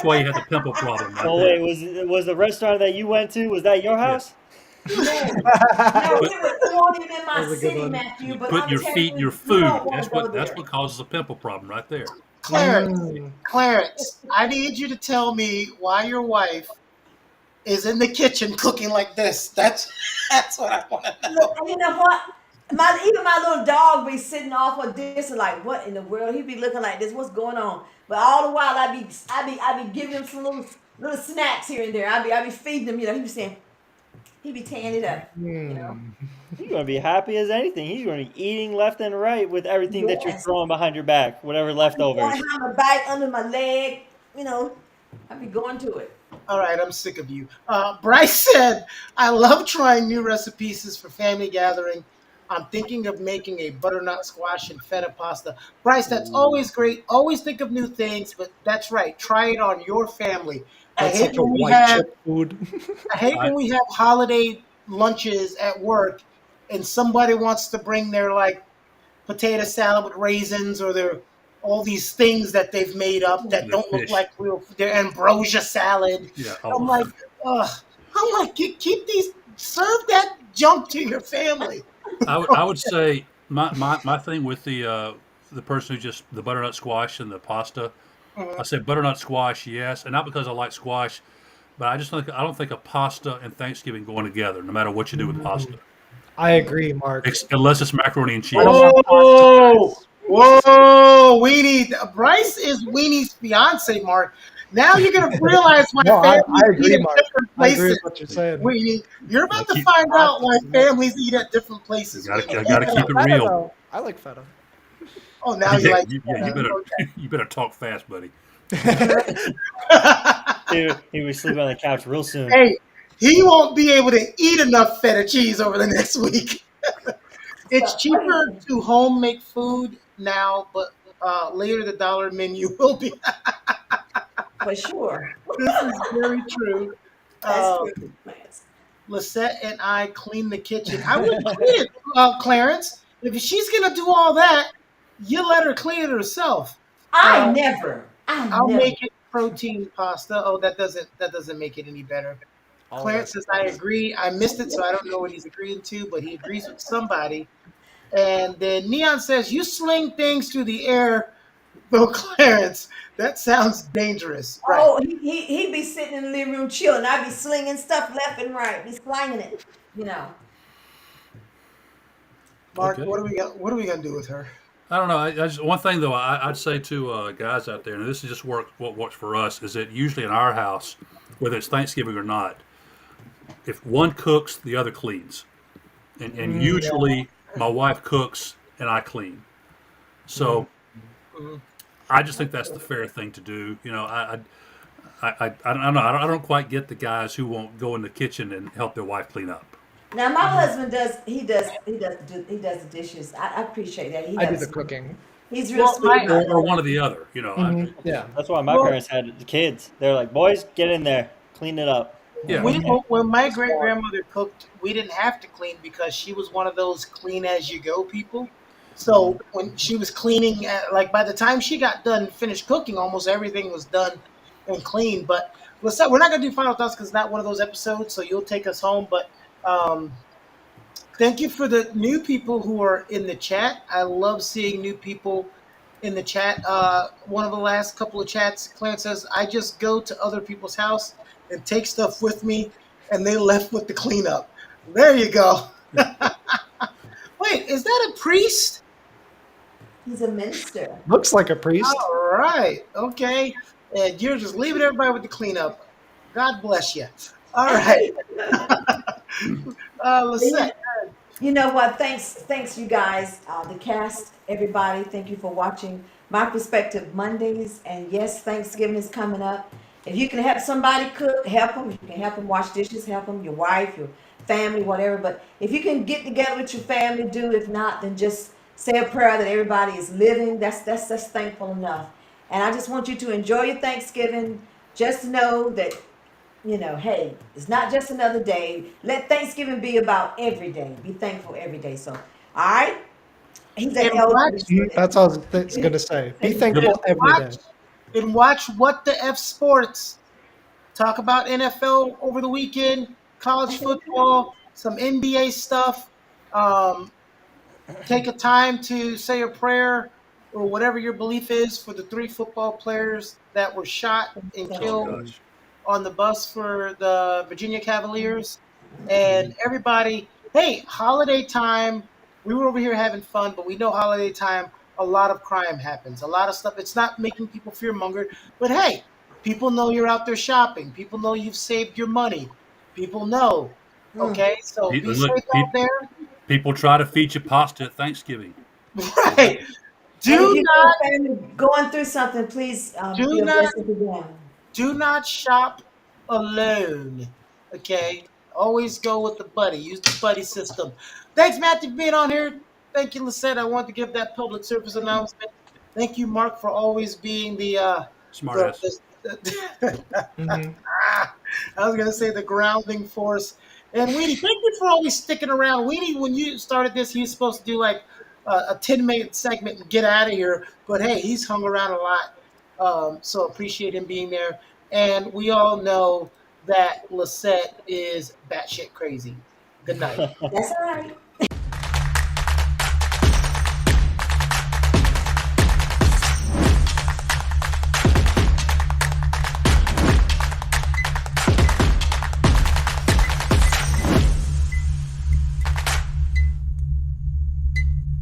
why you have the pimple problem right So there. wait, was the restaurant that you went to, was that your Yeah. house? no, no, Put it won't even in my That was a good city, one. Matthew. you But put I'm your telling feet in your you, you don't food. want to That's go what there. causes a pimple problem right there. Clarence, Mm. Clarence, I need you to tell me why your wife is in the kitchen cooking like this. That's what I want to Look, know. and you know what? Even my little dog be sitting off of this and like, what in the world? He be looking like this. What's going on? But all the while, I be giving him some little snacks here and there. I be feeding him. You know, he be saying, he be tearing it up. You know. Mm. He's gonna be happy as anything. He's gonna be eating left and right with everything that you're Yes. throwing behind your back, whatever I be going leftovers. behind my back, under my leg. You know, I be going to it. All right, I'm sick of you. Bryce said, I love trying new recipes for family gathering. I'm thinking of making a butternut squash and feta pasta. Bryce, that's Ooh. always great. Always think of new things, but that's right. Try it on your family. I That's hate such a when we white have chip food. I hate I when we have holiday lunches at work and somebody wants to bring their like potato salad with raisins or their all these things that they've made up that the don't look fish. like real their ambrosia salad. Yeah. I'm Oh, like, ugh. I'm like, keep these serve that junk to your family. I would say my thing with the person who just the butternut squash and the pasta. I said butternut squash, yes, and not because I like squash, but I don't think a pasta and Thanksgiving going together, no matter what you do with pasta, I agree, Mark. unless it's macaroni and I don't cheese. want pasta, Whoa, guys. whoa, Weenie. Bryce is Weenie's fiance, Mark. Now you're gonna realize why No, families I eat agree, at Mark. different I agree with places. what you're You saying. Weenie, you're gotta about to keep find out why Absolutely. families eat at different you places, gotta Weenie. I I gotta keep like it feta real. though. I like feta. Oh, now you Yeah, like you that. better Okay. you better talk fast, buddy. He was sleeping on the couch real soon. Hey, he won't be able to eat enough feta cheese over the next week. It's So what cheaper is to home make food now, but later the dollar menu will be. for sure? This is very true. That's Uh, true, Lance. Lisette and I clean the kitchen. I will clean it, Clarence. If she's gonna do all that, you let her clean it herself. I Uh, never, I I'll never. make it protein pasta. Oh, that doesn't make it any better. All of Clarence us. says I agree. I missed it, so I don't know what he's agreeing to, but he agrees with somebody. And then Neon says you sling things through the air, though Clarence. That sounds dangerous, right? Oh, he be sitting in the living room chilling. I be slinging stuff left and right. Be slinging it. You know. Mark, Okay. what are we gonna do with her? I don't know. I just, one thing though, I'd say to guys out there, and this is just what works for us, is that usually in our house, whether it's Thanksgiving or not, if one cooks, the other cleans, and usually my wife cooks and I clean. So Mhm. I just think that's the fair thing to do. You know, I don't know. I don't quite get the guys who won't go in the kitchen and help their wife clean up, Now my husband does. He does the dishes. I appreciate that. He I do the does. cooking. He's real Well, sweet my about or that. one or the other. You know, Yeah. That's why my well, parents had the kids. They're like, boys, get in there, clean it up. yeah. when my That's great smart. grandmother cooked, we didn't have to clean because she was one of those clean as you go people. So when she was cleaning, like by the time she got done, finished cooking, almost everything was done and clean. But we're not gonna do final thoughts because it's not one of those episodes. So you'll take us home. But um, thank you for the new people who are in the chat. I love seeing new people in the chat. One of the last couple of chats, Clarence says, I just go to other people's house and take stuff with me, and they left with the cleanup. There you go. Wait, is that a priest? He's a minister. Looks like a priest. All right. Okay. And you're just leaving everybody with the cleanup. God bless you. All right. Lisette. You know what? Thanks, you guys, the cast, everybody. Thank you for watching My Perspective Mondays. And yes, Thanksgiving is coming up. If you can help somebody cook, help them. If you can help them wash dishes, help them. Your wife, your family, whatever. But if you can get together with your family, do. If not, then just say a prayer that everybody is living. That's thankful enough. And I just want you to enjoy your Thanksgiving. Just know that hey, it's not just another day. Let Thanksgiving be about every day. Be thankful every day. So, all right. He's And an elder. watch That's all I was going to say. Be and thankful every watch day. and watch what the F sports talk about NFL over the weekend, college football, some NBA stuff. Um, take a time to say a prayer or whatever your belief is for the three football players that were shot and Oh killed Especially. gosh. on the bus for the Virginia Cavaliers. And everybody, hey, holiday time, we were over here having fun, but we know holiday time, a lot of crime happens, a lot of stuff. It's not making people fear monger, but hey, people know you're out there shopping. People know you've saved your money. People know. Mm. Okay, so be Look, safe out there. people try to feed you pasta at Thanksgiving. So that Right. And if Do you see not, a family going through something, please do be a not blessing to them. do not shop alone. Okay. Always go with the buddy. Use the buddy system. Thanks, Matthew, for being on here. Thank you, Lisette. I wanted to give that public service announcement. Thank you, Mark, for always being the, smartass. the I was gonna say the grounding force. And Weenie, thank you for always sticking around. Weenie, when you started this, he was supposed to do like a 10-minute segment and get out of here. But hey, he's hung around a lot. So appreciate him being there. And we all know that Lisette is batshit crazy. Good night. That's all right.